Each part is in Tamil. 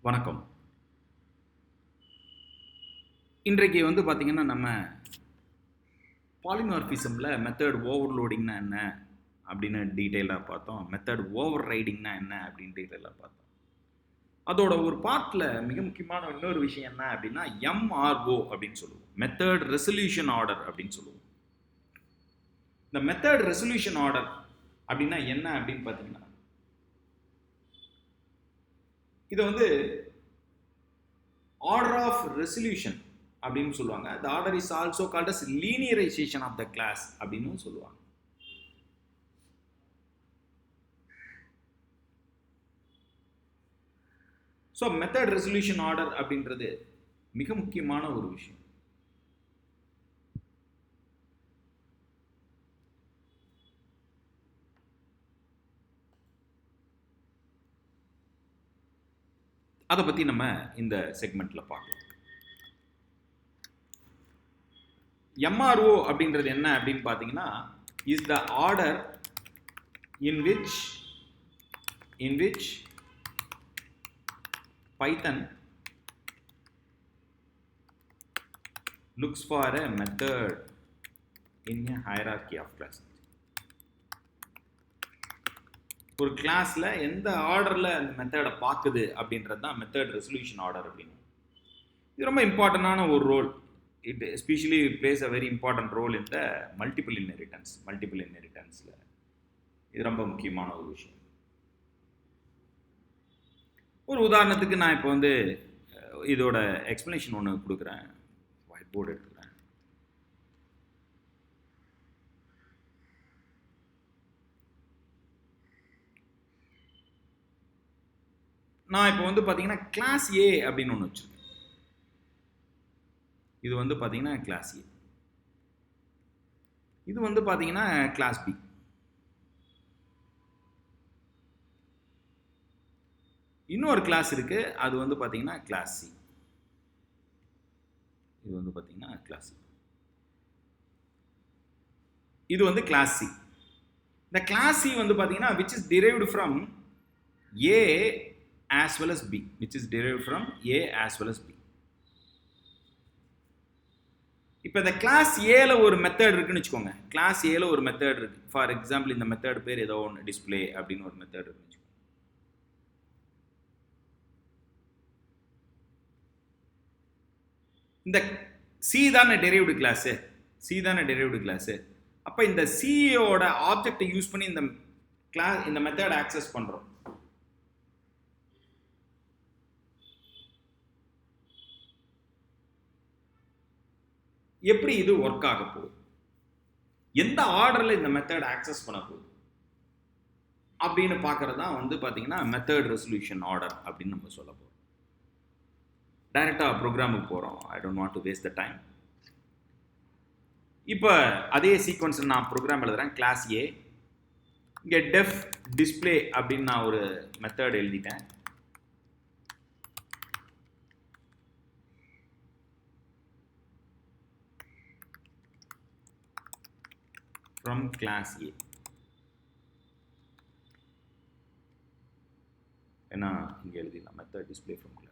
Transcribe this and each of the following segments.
வணக்கம். இன்றைக்கு பார்த்தீங்கன்னா, நம்ம பாலிமார்பிசம்ல மெத்தட் ஓவர்லோடிங்னா என்ன அப்படின்னு டீட்டெயிலாக பார்த்தோம். மெத்தட் ஓவர் ரைடிங்னா என்ன அப்படின்னு டீட்டெயிலாக பார்த்தோம். அதோட ஒரு பார்ட்டில் மிக முக்கியமான இன்னொரு விஷயம் என்ன அப்படின்னா, MRO அப்படின்னு சொல்லுவோம். மெத்தட் ரெசல்யூஷன் ஆர்டர் அப்படின்னு சொல்லுவோம். இந்த மெத்தட் ரெசல்யூஷன் ஆர்டர் அப்படின்னா என்ன அப்படின்னு பார்த்தீங்கன்னா, இது ஆர்டர் ஆஃப் ரெசல்யூஷன் அப்படின்னு சொல்லுவாங்க. The order is also called as linearization of the class அப்படின்னு சொல்லுவாங்க. ஸோ மெத்தட் ரெசல்யூஷன் ஆர்டர் அப்படின்றது மிக முக்கியமான ஒரு விஷயம். அதை பற்றி நம்ம இந்த செக்மெண்ட்ல பார்க்கலாம். MRO அப்படின்றது என்ன அப்படின்னு பார்த்தீங்கன்னா, is the order in which Python looks for a method in a hierarchy of classes. ஒரு கிளாஸ்ல எந்த ஆர்டர்ல அந்த மெத்தடை பார்க்குது அப்படின்றது தான் மெத்தட் ரெசல்யூஷன் ஆர்டர் அப்படின்னு. இது ரொம்ப இம்பார்ட்டண்டான ஒரு role. It especially plays a very important role in the multiple inheritanceல இது ரொம்ப முக்கியமான ஒரு விஷயம். ஒரு உதாரணத்துக்கு நான் இப்போ இதோட எக்ஸ்பிளனேஷன் ஒன்று கொடுக்குறேன். ஒயிட் போர்டு எடுத்துக்கிறேன். நான் இப்போ பார்த்தீங்கன்னா கிளாஸ் ஏ அப்படின்னு ஒன்று வச்சிருக்கேன். இது பார்த்தீங்கன்னா கிளாஸ் ஏ. இது பார்த்தீங்கன்னா கிளாஸ் பி. இன்னொரு கிளாஸ் இருக்கு, அது பார்த்தீங்கன்னா கிளாஸ் சி. இது பார்த்தீங்கன்னா கிளாஸ் சி. இது கிளாஸ் சி. இந்த கிளாஸ் சி பார்த்தீங்கன்னா which is derived from A as well as B, which is derived from A as well as B. இப்போ இந்த கிளாஸ் ஏல ஒரு மெத்தட் இருக்குன்னு வச்சுக்கோங்க. கிளாஸ் ஏல ஒரு மெத்தட் இருக்கு. ஃபார் எக்ஸாம்பிள் இந்த மெத்தட் பேர் ஏதோ ஒன்று டிஸ்பிளே அப்படின்னு ஒரு மெத்தட் இருக்குன்னு வச்சுக்கோங்க. இந்த சி தானே டெரிவ்டு கிளாஸ். அப்ப இந்த சியோட ஆப்ஜெக்டை யூஸ் பண்ணி இந்த மெத்தட் ஆக்சஸ் பண்றோம். எப்படி இது ஒர்க் ஆக போகுது, எந்த ஆர்டர்ல இந்த மெத்தட் ஆக்சஸ் பண்ண போகுது அப்படின்னு பார்க்கறது தான் பார்த்தீங்கன்னா மெத்தட் ரெசல்யூஷன் ஆர்டர் அப்படின்னு நம்ம சொல்ல போறோம். டைரக்டாக ப்ரோக்ராமுக்கு போகிறோம். I don't want to waste the time. இப்போ அதே சீக்வன்ஸில் நான் ப்ரோக்ராம் எழுதுறேன். கிளாஸ் ஏ, இங்கே டெஃப் டிஸ்பிளே அப்படின்னு நான் ஒரு மெத்தட் எழுதிட்டேன். ஃப்ரம் கிளாஸ் ஏ. ஏன்னா இங்கே எழுதிடலாம் மெத்தட் டிஸ்பிளே ஃப்ரம் கிளாஸ்.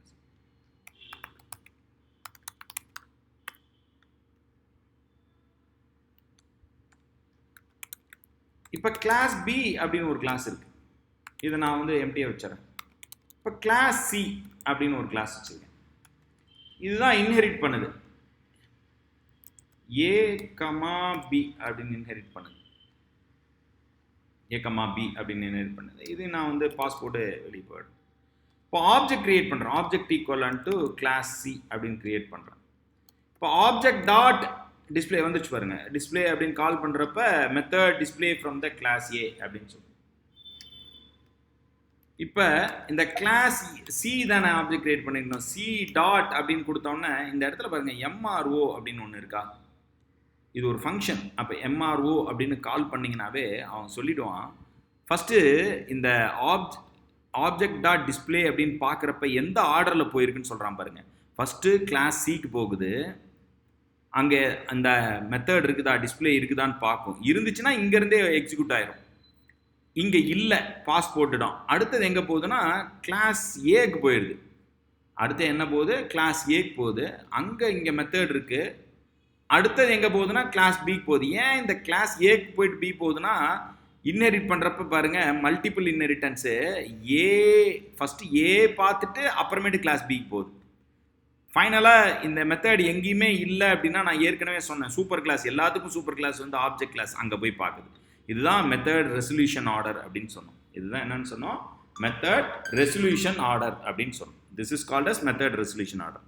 இப்போ கிளாஸ் பி அப்படின்னு ஒரு கிளாஸ் இருக்கு. இதை நான் எம்டியா வச்சுறேன். இப்போ கிளாஸ் சி அப்படின்னு ஒரு கிளாஸ் வச்சிருக்கேன். இதுதான் இன்ஹெரிட் பண்ணுது. ஏ கமா பி அப்படின்னு இன்ஹெரிட் பண்ணுது. இது நான் பாஸ்போர்ட்டு வெளியே போயிடும். இப்போ ஆப்ஜெக்ட் கிரியேட் பண்ணுறேன். ஆப்ஜெக்ட் ஈக்குவலன் டு கிளாஸ் சி அப்படின்னு கிரியேட் பண்ணுறேன். இப்போ ஆப்ஜெக்ட் டாட் டிஸ்பிளே வந்துச்சு பாருங்க. டிஸ்பிளே அப்படின்னு கால் பண்றப்ப method display from the class A அப்படின்னு சொல்லுவோம். இப்போ இந்த கிளாஸ் சி தானே ஆப்ஜெக்ட் கிரியேட் பண்ணிருந்தோம். சி டாட் அப்படின்னு கொடுத்தோன்னே இந்த இடத்துல பாருங்க MRO அப்படின்னு ஒன்று இருக்கா. இது ஒரு ஃபங்க்ஷன். அப்போ MRO அப்படின்னு கால் பண்ணீங்கன்னாவே அவன் சொல்லிடுவான். ஃபர்ஸ்ட் இந்த ஆப்ஜெக்ட் டாட் டிஸ்பிளே அப்படின்னு பார்க்குறப்ப எந்த ஆர்டரில் போயிருக்குன்னு சொல்கிறான் பாருங்க. ஃபர்ஸ்ட் கிளாஸ் சிக்கு போகுது. அங்கே அந்த மெத்தட் இருக்குதா, டிஸ்பிளே இருக்குதான்னு பார்க்கும். இருந்துச்சுன்னா இங்கேருந்தே எக்ஸிக்யூட் ஆயிரும். இங்கே இல்லை, பாஸ் போட்டுடும். அடுத்தது எங்கே போகுதுன்னா கிளாஸ் ஏக்கு போயிடுது. அடுத்து என்ன போகுது, கிளாஸ் ஏக்கு போகுது. அங்கே இங்கே மெத்தட் இருக்குது. அடுத்தது எங்கே போகுதுன்னா கிளாஸ் பிக்கு போகுது. ஏன் இந்த கிளாஸ் ஏக்கு போயிட்டு பி போகுதுன்னா, இன்ஹெரிட் பண்ணுறப்ப பாருங்கள் மல்டிபிள் இன்ஹெரிட்டன்ஸு. ஃபஸ்ட்டு ஏ பார்த்துட்டு அப்புறமேட்டு கிளாஸ் பிக்கு போகுது. ஃபைனலாக இந்த மெத்தட் எங்கேயுமே இல்லை அப்படின்னா, நான் ஏற்கனவே சொன்னேன் சூப்பர் கிளாஸ், எல்லாத்துக்கும் சூப்பர் கிளாஸ் வந்து ஆப்ஜெக்ட் கிளாஸ் அங்கே போய் பார்க்குது. இதுதான் மெத்தட் ரெசல்யூஷன் ஆர்டர் அப்படின்னு சொன்னோம். இதுதான் என்னன்னு சொன்னோம், மெத்தட் ரெசல்யூஷன் ஆர்டர் அப்படின்னு சொன்னோம். This is called as method resolution order.